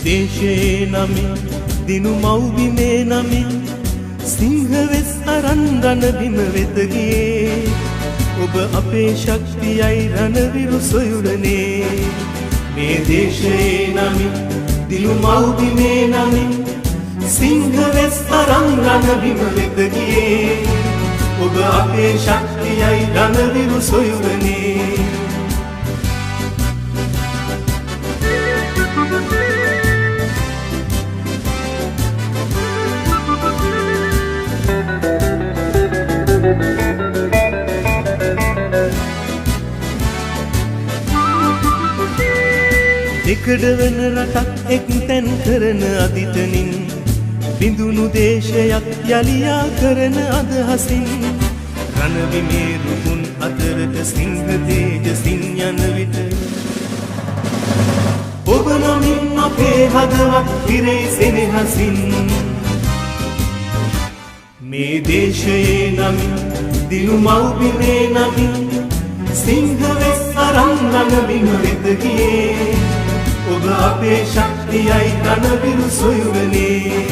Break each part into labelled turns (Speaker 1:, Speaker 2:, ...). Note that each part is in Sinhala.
Speaker 1: දේශයේ නමින් දිනු මව්බිමේ නමින් සිංහ වෙස් අරන් රණබිම වෙත ගියේ ඔබ අපේ ශක්තියයි රණවිරු සොයුරනේ මේ දේශයේ නමින් දිනු මව්බිමේ නමින් සිංහ වෙස් අරන් රණබිම වෙත ගියේ ඔබ අපේ ශක්තියයි රණවිරු සොයුරනේ දෙකඩවන රටක් එක්තැන් කරන අදිතනින් බිඳුණු දේශයක් යලියා කරන අදහසින් රණබිමේ රුකුන් අතරට සිංහ තේජසින් යන විට ඔබ නමින් අපේ හදවත් පිරේ සෙනෙහසින් මේ දේශයේ නමින් දිනු මව්බිමේ නමින් සිංහ වෙස් අරන් රණබිම වෙත ගියේ ඔබ අපේ ශක්තියයි රණවිරු සොයුරනේ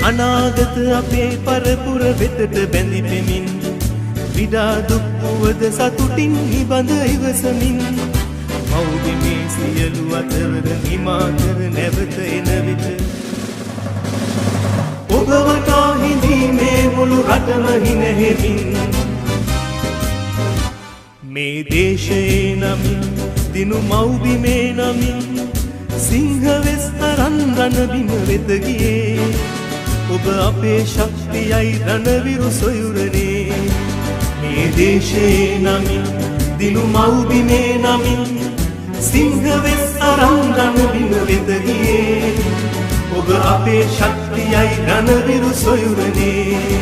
Speaker 1: අනාගත අපේ පරපුර වෙතට බැඳි පෙමින් විඩා දුක් වුවද සතුටින් නිබඳ ඉවසමින් මව්බිමේ සියලු අතවර නිමා කර නැවත එන විට ඔබ වටා හිඳීමේ මුළු රටම හිනහෙමින් මේ දේශයේ නමින් දිනු මව්බිමේ නමින් සිංහ වෙස් අරන් රණබිම වෙත ගියේ ඔබ අපේ ශක්තියයි රණවිරු සොයුරනේ මේ දේශයේ නමින් දිනු මව්බිමේ නමින් සිංහ වෙස් අරන් රණබිම වෙත ගියේ ඔබ අපේ ශක්තියයි රණවිරු සොයුරනේ